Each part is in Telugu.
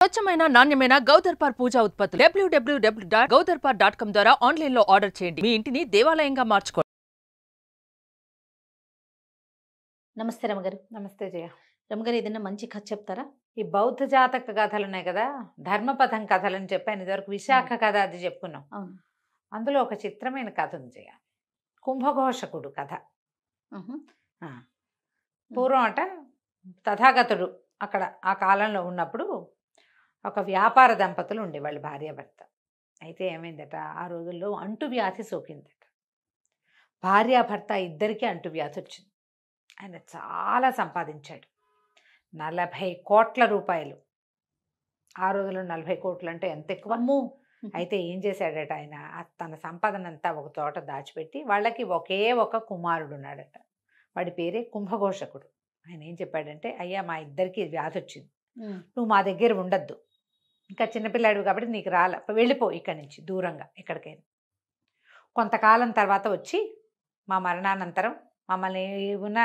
స్వచ్ఛమైన నాణ్యమైన గౌదర్పార్ పూజా ఉత్పత్తులు www.gaudarpar.com ద్వారా ఆన్లైన్ లో ఆర్డర్ చేయండి. మీ ఇంటిని దేవాలయంగా మార్చుకోండి. నమస్తే రమగారు. నమస్తే జయ. రమగారు, ఏదైనా మంచి కథ చెప్తారా? ఈ బౌద్ధ జాతక కథలు ఉన్నాయి కదా, ధర్మపథం కథలు అని చెప్పాను. ఇదివరకు విశాఖ కథ అది చెప్పుకున్నాం. అవును. అందులో ఒక చిత్రమైన కథ ఉంది జయ, కుంభఘోషకుడు కథ. పూర్వం అట తథాగతుడు అక్కడ ఆ కాలంలో ఉన్నప్పుడు ఒక వ్యాపార దంపతులు ఉండేవాళ్ళు, భార్యాభర్త. అయితే ఏమైందట, ఆ రోజుల్లో అంటువ్యాధి సోకిందట. భార్యాభర్త ఇద్దరికీ అంటువ్యాధి వచ్చింది. ఆయన చాలా సంపాదించాడు, 40 కోట్ల రూపాయలు. ఆ రోజుల్లో 40 కోట్లు అంటే ఎంత ఎక్కువ. అయితే ఏం చేశాడట ఆయన, తన సంపాదన అంతా ఒక చోట దాచిపెట్టి వాళ్ళకి ఒకే ఒక కుమారుడు ఉన్నాడట. వాడి పేరే కుంభఘోషకుడు. ఆయన ఏం చెప్పాడంటే, అయ్యా మా ఇద్దరికి వ్యాధి వచ్చింది, నువ్వు మా దగ్గర ఉండద్దు, ఇంకా చిన్నపిల్లాడు కాబట్టి నీకు వెళ్ళిపో ఇక్కడి నుంచి దూరంగా ఎక్కడికైనా. కొంతకాలం తర్వాత వచ్చి మా మరణానంతరం మమ్మల్ని ఉన్న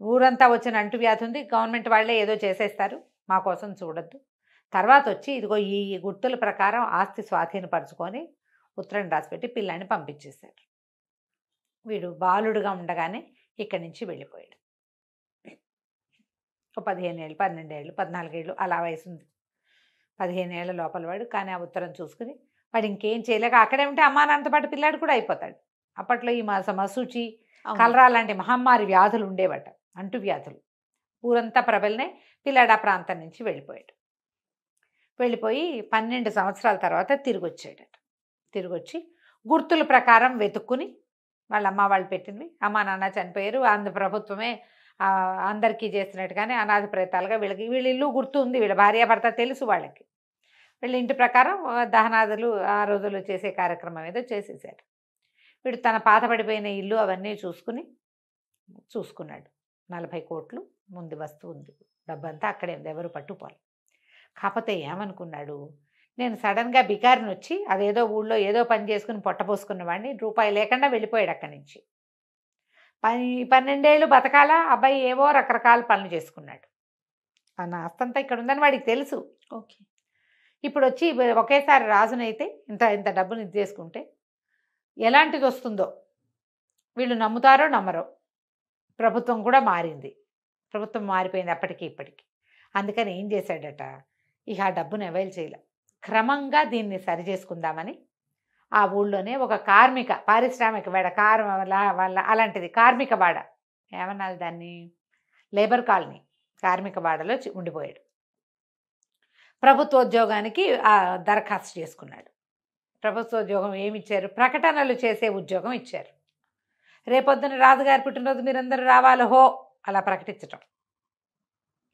ఊరంతా వచ్చిన అంటువ్యాధి ఉంది, గవర్నమెంట్ వాళ్ళే ఏదో చేసేస్తారు, మా కోసం చూడొద్దు. తర్వాత వచ్చి ఇదిగో ఈ గుర్తుల ప్రకారం ఆస్తి స్వాధీనపరుచుకొని ఉత్తరం రాసిపెట్టి పిల్లాన్ని పంపించేశారు. వీడు బాలుడుగా ఉండగానే ఇక్కడి నుంచి వెళ్ళిపోయాడు. ఒక 15 ఏళ్ళు, 12 ఏళ్ళు, 14 ఏళ్ళు అలా వయసు ఉంది. 15 ఏళ్ళ లోపల వాడు. కానీ ఆ ఉత్తరం చూసుకుని వాడు ఇంకేం చేయలేక అక్కడే ఉంటే అమ్మా నాన్నతో పాటు పిల్లాడు కూడా అయిపోతాడు. అప్పట్లో ఈ మసూచి, కలరా లాంటి మహమ్మారి వ్యాధులు ఉండేవట, అంటువ్యాధులు. ఊరంతా ప్రబలినే. పిల్లాడు ఆ ప్రాంతం నుంచి వెళ్ళిపోయి 12 సంవత్సరాల తర్వాత తిరిగి వచ్చాడట. తిరిగి వచ్చి గుర్తుల ప్రకారం వెతుక్కుని వాళ్ళ అమ్మ వాళ్ళు పెట్టినవి, అమ్మా నాన్న చనిపోయారు, ఆంధ్ర ప్రభుత్వమే అందరికీ చేసినట్టుగానే అనాథ ప్రేతాలుగా వీళ్ళ ఇల్లు గుర్తు ఉంది, వీళ్ళ భార్యాభర్త తెలుసు వాళ్ళకి. వీళ్ళ ఇంటి ప్రకారం దహనాదులు ఆ రోజుల్లో చేసే కార్యక్రమం ఏదో చేసేసారు. వీడు తన పాత పడిపోయిన ఇల్లు అవన్నీ చూసుకున్నాడు. 40 కోట్లు ముందు వస్తువు ఉంది, డబ్బంతా అక్కడే ఉంది, ఎవరు పట్టుకోవాలి. కాకపోతే ఏమనుకున్నాడు, నేను సడన్గా బికారిని వచ్చి అదేదో ఊళ్ళో ఏదో పని చేసుకుని పొట్టపోసుకున్న వాడిని, రూపాయి లేకుండా వెళ్ళిపోయాడు అక్కడి నుంచి. 12 ఏళ్ళు బతకాల అబ్బాయి ఏవో రకరకాల పనులు చేసుకున్నాడు. నా ఆస్తంతా ఇక్కడ ఉందని వాడికి తెలుసు. ఓకే. ఇప్పుడు వచ్చి ఒకేసారి రాజునైతే ఇంత డబ్బుని ఇది చేసుకుంటే ఎలాంటిది వస్తుందో వీళ్ళు నమ్ముతారో నమ్మరో. ప్రభుత్వం కూడా మారింది, ప్రభుత్వం మారిపోయింది అప్పటికి ఇప్పటికి. అందుకని ఏం చేశాడట, ఇక ఆ డబ్బును అవైల్ చేయలే. క్రమంగా దీన్ని సరి చేసుకుందామని ఆ ఊళ్ళోనే ఒక పారిశ్రామిక వాడ, వాళ్ళ అలాంటిది కార్మిక వాడ, ఏమన్నారు దాన్ని, లేబర్ కాలనీ, కార్మిక వాడలో ఉండిపోయాడు. ప్రభుత్వోద్యోగానికి దరఖాస్తు చేసుకున్నాడు. ప్రభుత్వోద్యోగం ఏమిచ్చారు, ప్రకటనలు చేసే ఉద్యోగం ఇచ్చారు. రేపొద్దున రాజుగారి పుట్టినరోజు మీరందరూ రావాలి హో అలా ప్రకటించటం.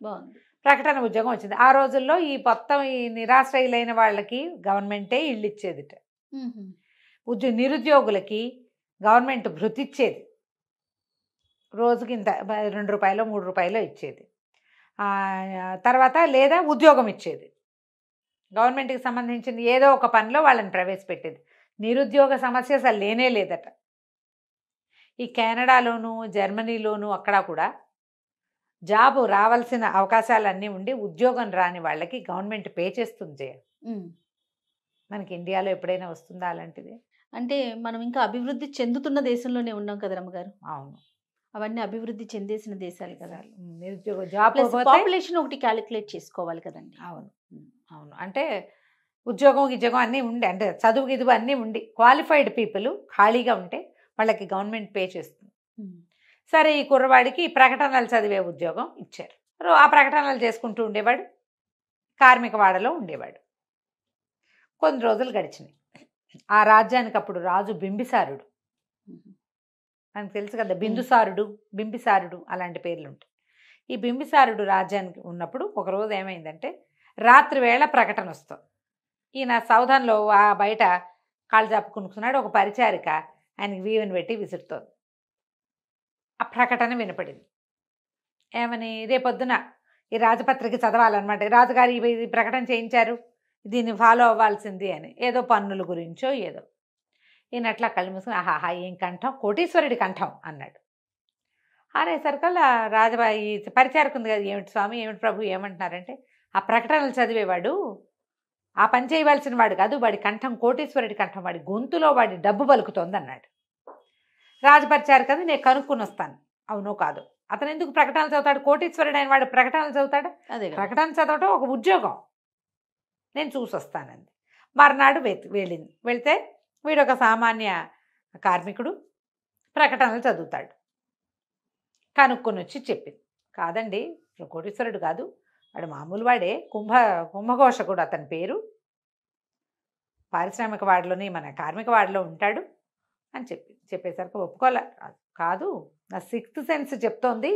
బాగుంది. ప్రకటన ఉద్యోగం వచ్చింది. ఆ రోజుల్లో ఈ మొత్తం ఈ నిరాశ్రయులైన వాళ్ళకి గవర్నమెంటే ఇళ్ళు ఇచ్చేదిట. నిరుద్యోగులకి గవర్నమెంట్ భృతి ఇచ్చేది, రోజుకి ఇంత 2 రూపాయలు 3 రూపాయలు ఇచ్చేది. తర్వాత లేదా ఉద్యోగం ఇచ్చేది, గవర్నమెంట్కి సంబంధించిన ఏదో ఒక పనిలో వాళ్ళని ప్రవేశపెట్టేది. నిరుద్యోగ సమస్య అసలు లేనే లేదట. ఈ కెనడాలోను జర్మనీలోను అక్కడ కూడా జాబు రావాల్సిన అవకాశాలన్నీ ఉండి ఉద్యోగం రాని వాళ్ళకి గవర్నమెంట్ పే చేస్తుంది. మనకి ఇండియాలో ఎప్పుడైనా వస్తుందా అలాంటిది? అంటే మనం ఇంకా అభివృద్ధి చెందుతున్న దేశంలోనే ఉన్నాం కదా రమ్మగారు. అవును, అవన్నీ అభివృద్ధి చెందేసిన దేశాలు కదా. నిరుద్యోగ జాబ్ పాపులేషన్ ఒకటి క్యాలిక్యులేట్ చేసుకోవాలి కదండి. అవును అవును. అంటే ఉద్యోగం అన్నీ ఉండి, అంటే చదువు గిదువు అన్నీ ఉండి క్వాలిఫైడ్ పీపుల్ ఖాళీగా ఉంటే వాళ్ళకి గవర్నమెంట్ పే చేస్తుంది. సరే, ఈ కుర్రవాడికి ప్రకటనలు చదివే ఉద్యోగం ఇచ్చారు. ఆ ప్రకటనలు చేసుకుంటూ ఉండేవాడు, కార్మిక వాడలో ఉండేవాడు. కొన్ని రోజులు గడిచినాయి. ఆ రాజ్యానికి అప్పుడు రాజు బింబిసారుడు. మనకు తెలుసు కదా, బింబిసారుడు అలాంటి పేర్లు ఉంటాయి. ఈ బింబిసారుడు రాజ్యానికి ఉన్నప్పుడు ఒకరోజు ఏమైందంటే, రాత్రి వేళ ప్రకటన వస్తుంది. ఈయన సౌధంలో బయట కాళ్ళు చాపుకునుకున్నాడు. ఒక పరిచారిక ఆయనకి వీవెని పెట్టి విసురుతోంది. ఆ ప్రకటన వినపడింది. ఏమని, రేపొద్దున ఈ రాజపత్రిక చదవాలన్నమాట, రాజుగారు ఈ ప్రకటన చేయించారు, దీన్ని ఫాలో అవ్వాల్సింది అని. ఏదో పన్నుల గురించో ఏదో. ఈయన అట్లా కళ్ళు మూసుకుని, ఆహాహా ఏం కంఠం, కోటీశ్వరుడి కంఠం అన్నాడు. అనేసరికల్లా ఈ పరిచారకుంది కదా, ఏమిటి స్వామి, ఏమిటి ప్రభు, ఏమంటున్నారంటే, ఆ ప్రకటనలు చదివేవాడు ఆ పని చేయవలసిన వాడు కాదు, వాడి కంఠం కోటీశ్వరుడి కంఠం, వాడి గొంతులో వాడి డబ్బు పలుకుతోంది అన్నాడు. రాజపరిచారు కదా, నేను కనుక్కుని వస్తాను. అవునో కాదు. అతను ఎందుకు ప్రకటనలు చదువుతాడు? కోటీశ్వరుడు అయిన వాడు ప్రకటనలు చదువుతాడు? అదే కదా. ప్రకటన చదవటం ఒక ఉద్యోగం. నేను చూసొస్తానంది. మర్నాడు వెళ్ళింది. వెళితే వీడు ఒక సామాన్య కార్మికుడు ప్రకటనలు చదువుతాడు. కనుక్కొని వచ్చి చెప్పింది, కాదండి కోటీశ్వరుడు కాదు, వాడు మామూలు వాడే, కుంభఘోషకుడు అతని పేరు, పారిశ్రామిక వాడలోని మన కార్మిక వాడలో ఉంటాడు అని చెప్పేసరికి ఒప్పుకోలే. కాదు, నా 6th సెన్స్ చెప్తోంది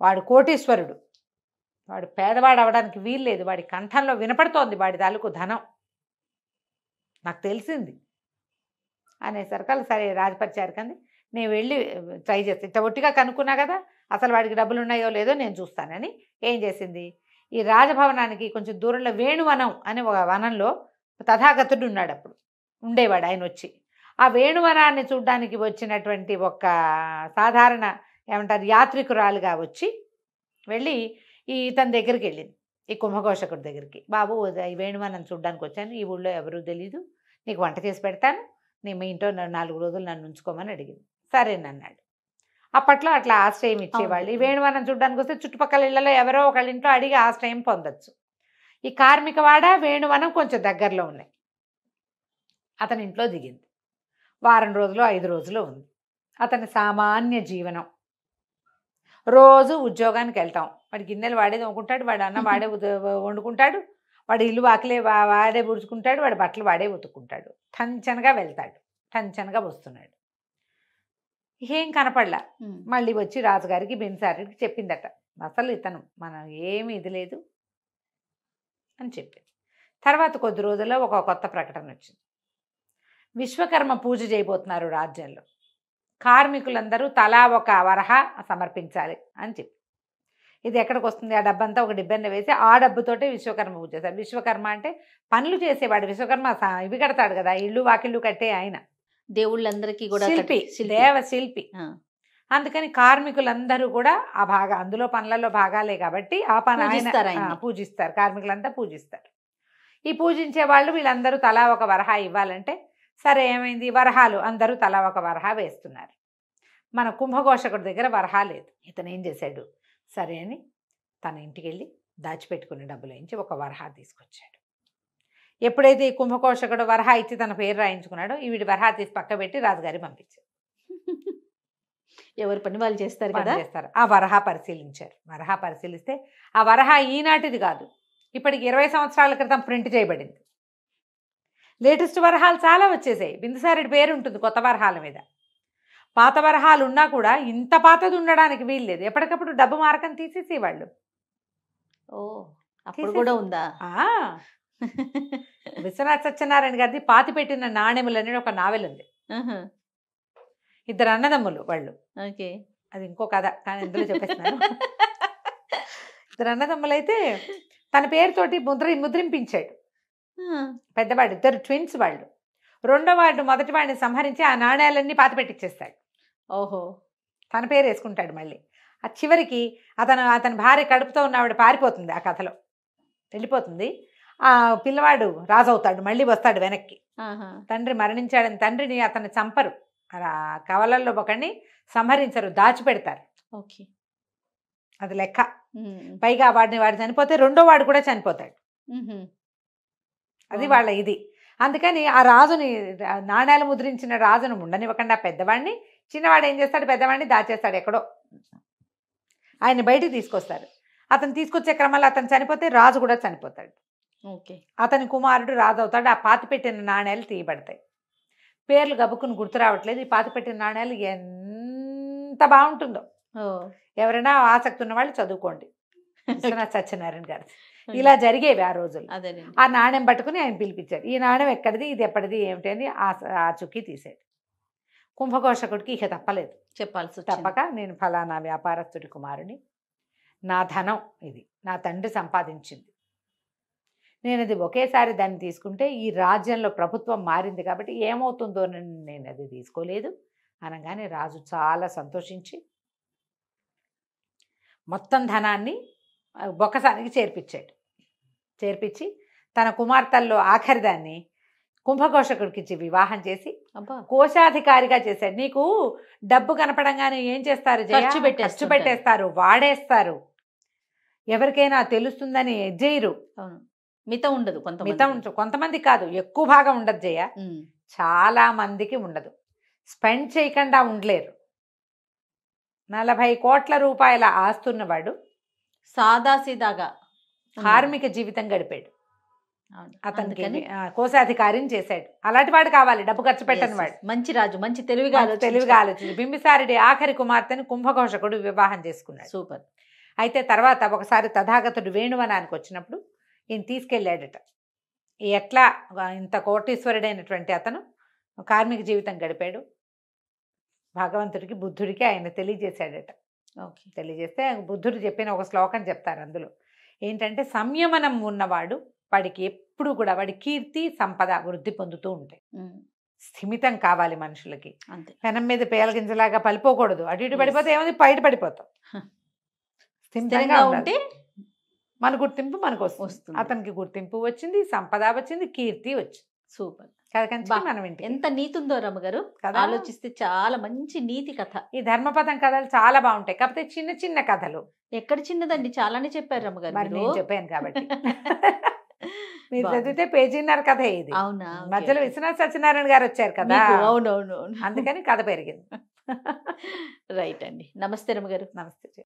వాడు కోటీశ్వరుడు, వాడు పేదవాడు అవడానికి వీల్లేదు, వాడి కంఠంలో వినపడుతోంది వాడి తాలూకు ధనం, నాకు తెలిసింది అనేసరికి సరే రాజపరిచారు కానీ నేను వెళ్ళి ట్రై చేస్తాను, ఇట్లా ఒట్టిగా కనుక్కున్నా కదా, అసలు వాడికి డబ్బులు ఉన్నాయో లేదో నేను చూస్తానని ఏం చేసింది, ఈ రాజభవనానికి కొంచెం దూరంలో వేణువనం అనే ఒక వనంలో తథాగతుడు ఉన్నాడు, అప్పుడు ఉండేవాడు ఆయన. వచ్చి ఆ వేణువనాన్ని చూడ్డానికి వచ్చినటువంటి ఒక సాధారణ ఏమంటారు యాత్రికురాలుగా వచ్చి వెళ్ళి ఇతని దగ్గరికి వెళ్ళింది, ఈ కుంభఘోషకుడి దగ్గరికి. బాబు ఈ వేణువనం చూడ్డానికి వచ్చాను, ఈ ఊళ్ళో ఎవరూ తెలీదు, నీకు వంట చేసి పెడతాను, నేను మీ ఇంట్లో 4 రోజులు నన్ను ఉంచుకోమని అడిగింది. సరేనన్నాడు. అప్పట్లో అట్లా ఆశ్రయం ఇచ్చేవాళ్ళు. ఈ వేణువనం చూడ్డానికి వస్తే చుట్టుపక్కల ఇళ్లలో ఎవరో ఒకళ్ళ ఇంట్లో అడిగి ఆశ్రయం పొందొచ్చు. ఈ కార్మికవాడ వేణువనం కొంచెం దగ్గరలో ఉన్నాయి. అతని ఇంట్లో దిగింది. వారం రోజులు 5 రోజులు ఉంది. అతని సామాన్య జీవనం, రోజు ఉద్యోగానికి వెళ్తాం, వాడి గిన్నెలు వాడే తోముకుంటాడు, వాడు అన్నం వాడే వండుకుంటాడు, వాడి ఇల్లు వాకిలే వాడే పుడుచుకుంటాడు, వాడి బట్టలు వాడే ఉతుక్కుంటాడు, టంచనగా వెళ్తాడు, టంచనగా వస్తున్నాడు. ఏం కనపడలా. మళ్ళీ వచ్చి రాజుగారికి బిన్సారికి చెప్పిందట, అసలు ఇతను మనం ఏమి ఇది లేదు అని చెప్పింది. తర్వాత కొద్ది రోజుల్లో ఒక కొత్త ప్రకటన వచ్చింది, విశ్వకర్మ పూజ చేయబోతున్నారు రాజ్యంలో, కార్మికులందరూ తలా ఒక వరహ సమర్పించాలి అని చెప్పి. ఇది ఎక్కడికి వస్తుంది, ఆ డబ్బంతా ఒక డిబ్బెన్న వేసి ఆ డబ్బుతోటే విశ్వకర్మ పూజ చేశారు. విశ్వకర్మ అంటే పనులు చేసేవాడు, విశ్వకర్మ ఇవి కడతాడు కదా, ఇల్లు వాకిళ్ళు కట్టే ఆయన, దేవుళ్ళందరికీ కూడా శిల్పి, దేవ శిల్పి. అందుకని కార్మికులందరూ కూడా ఆ అందులో పనులలో భాగాలే కాబట్టి ఆ పని ఆయన పూజిస్తారు, కార్మికులంతా పూజిస్తారు. ఈ పూజించే వాళ్ళు వీళ్ళందరూ తలా ఒక వరహ ఇవ్వాలంటే సరే ఏమైంది, వరహాలు అందరూ తలా ఒక వరహ వేస్తున్నారు. మన కుంభఘోషకుడి దగ్గర వరహ లేదు. ఇతను ఏం చేశాడు, సరే అని తన ఇంటికి వెళ్ళి దాచిపెట్టుకునే డబ్బులు వేయించి ఒక వరహ తీసుకొచ్చాడు. ఎప్పుడైతే ఈ కుంభఘోషకుడు వరహ ఇచ్చి తన పేరు రాయించుకున్నాడో వీడి వరహ తీసి పక్క పెట్టి రాజుగారి పంపించారు. ఎవరి పని వాళ్ళు చేస్తారు కదా. చేస్తారు. ఆ వరహ పరిశీలించారు. వరహ పరిశీలిస్తే ఆ వరహ ఈనాటిది కాదు, ఇప్పటికి 20 సంవత్సరాల క్రితం ప్రింట్ చేయబడింది. లేటెస్ట్ వరహాలు చాలా వచ్చేసాయి. బిందుసారుడి పేరు ఉంటుంది కొత్త వరహాల మీద. పాత వరహాలు ఉన్నా కూడా ఇంత పాతది ఉండడానికి వీల్లేదు. ఎప్పటికప్పుడు డబ్బు మార్కం తీసేసేవాళ్ళు. ఓ, అప్పుడు కూడా ఉందా? విశ్వనాథ సత్యనారాయణ గారిది పాతిపెట్టిన నాణెములు అనేది ఒక నావెల్ ఉంది. 2 అన్నదమ్ములు వాళ్ళు. ఓకే, అది ఇంకో కథ, కానీ ఇందులో చెప్పేస్తున్నాను. 2 అన్నదమ్ములైతే తన పేరుతోటి ముద్రింపించాడు. పెద్దవాడు, 2 ట్విన్స్ వాళ్ళు. రెండో వాడు మొదటి వాడిని సంహరించి ఆ నాణ్యాలన్నీ పాతిపెట్టించేస్తాడు. ఓహో, తన పేరు వేసుకుంటాడు. మళ్ళీ ఆ చివరికి అతని భార్య కడుపుతో ఉన్న ఆవిడ పారిపోతుంది, ఆ కథలో వెళ్ళిపోతుంది. ఆ పిల్లవాడు రాజు అవుతాడు, మళ్ళీ వస్తాడు వెనక్కి. తండ్రి మరణించాడని తండ్రిని అతన్ని చంపరు, కవలల్లో ఒకడిని సంహరించరు, దాచిపెడతారు. ఓకే, అది లెక్క. పైగా వాడు చనిపోతే రెండో వాడు కూడా చనిపోతాడు. అది వాళ్ళ ఇది. అందుకని ఆ రాజుని, నాణ్యాలు ముద్రించిన రాజును ఉండనివ్వకుండా పెద్దవాడిని, చిన్నవాడు ఏం చేస్తాడు, పెద్దవాడిని దాచేస్తాడు ఎక్కడో. ఆయన బయటికి తీసుకొస్తారు. అతను తీసుకొచ్చే క్రమంలో అతను చనిపోతే రాజు కూడా చనిపోతాడు. ఓకే, అతని కుమారుడు రాజు అవుతాడు. ఆ పాతిపెట్టిన నాణ్యాలు తీయబడతాయి. పేర్లు గబుక్కుని గుర్తు రావట్లేదు. ఈ పాతిపెట్టిన నాణ్యాలు ఎంత బాగుంటుందో, ఎవరైనా ఆసక్తి ఉన్న వాళ్ళు చదువుకోండి. విశ్వనాథ సత్యనారాయణ గారు ఇలా జరిగేవి ఆ రోజులు. ఆ నాణ్యం పట్టుకుని ఆయన పిలిపించాడు. ఈ నాణ్యం ఎక్కడిది, ఇది ఎప్పటిది, ఏమిటి అని ఆ చుక్కి తీసాడు. కుంభఘోషకుడికి ఇక తప్పలేదు, చెప్పాల్సి తప్పక నేను ఫలానా వ్యాపారస్తుడి కుమారుని, నా ధనం ఇది, నా తండ్రి సంపాదించింది, నేను అది ఒకేసారి దాన్ని తీసుకుంటే ఈ రాజ్యంలో ప్రభుత్వం మారింది కాబట్టి ఏమవుతుందో నేను అది తీసుకోలేదు అనగానే రాజు చాలా సంతోషించి మొత్తం ధనాన్ని బొక్కసానికి చేర్పించి తన కుమార్తెల్లో ఆఖరిదాన్ని కుంభకోశకుడికి ఇచ్చి వివాహం చేసి అబ్బా కోశాధికారిగా చేశాడు. నీకు డబ్బు కనపడంగానే ఏం చేస్తారు జయ? ఖర్చు పెట్టేస్తుంటారు. ఖర్చు పెట్టేస్తారు, వాడేస్తారు. ఎవరికైనా తెలుస్తుందని చేయరు. అవును, మితం ఉండదు కొంతమంది కాదు, ఎక్కువ భాగం ఉండదు జయ. చాలా మందికి ఉండదు. స్పెండ్ చేయకుండా ఉండలేరు. 40 కోట్ల రూపాయల ఆస్తున్నవాడు సాదాసీదాగా కార్మిక జీవితం గడిపాడు. అతనికి కోశాధికారిని చేశాడు. అలాంటి వాడు కావాలి, డబ్బు ఖర్చు పెట్టని వాడు. మంచి రాజు, మంచి తెలివిగా ఆలోచించి బింబిసారుడి ఆఖరి కుమార్తెను కుంభకోశకుడు వివాహం చేసుకున్నాడు. సూపర్. అయితే తర్వాత ఒకసారి తథాగతుడు వేణువనానికి వచ్చినప్పుడు ఈయన తీసుకెళ్ళాడట. ఎట్లా ఇంత కోటీశ్వరుడైనటువంటి అతను కార్మిక జీవితం గడిపాడు, భగవంతుడికి బుద్ధుడికి ఆయన తెలియజేశాడట. తెలియజేస్తే బుద్ధుడు చెప్పిన ఒక శ్లోకం చెప్తారు. అందులో ఏంటంటే, సంయమనం ఉన్నవాడు వాడికి ఎప్పుడు కూడా వాడి కీర్తి సంపద వృద్ధి పొందుతూ ఉంటాయి. స్థిమితం కావాలి మనుషులకి. పెనం మీద పేలగింజలాగా పలిపోకూడదు. అటు ఇటు పడిపోతే ఏమైంది, బయట పడిపోతాం. స్థిమితంగా ఉంటే మన గుర్తింపు మనకు వస్తుంది. అతనికి గుర్తింపు వచ్చింది, సంపద వచ్చింది, కీర్తి వచ్చింది. సూపర్. మనం ఎంత నీతి ఉందో రమ్మగారు, ఆలోచిస్తే చాలా మంచి నీతి కథ. ఈ ధర్మపదం కథలు చాలా బాగుంటాయి. కాకపోతే చిన్న చిన్న కథలు. ఎక్కడ చిన్నదండి, చాలానే చెప్పారు రమ్మగారు. నేను చెప్పాను కాబట్టి మీరు చదివితే పేజీన్నర కథ ఇది. అవునా? మధ్యలో విశ్వనాథ్ సత్యనారాయణ గారు వచ్చారు కదా. అవునవును, అందుకని కథ పెరిగింది. రైట్ అండి. నమస్తే రమ్మగారు. నమస్తే.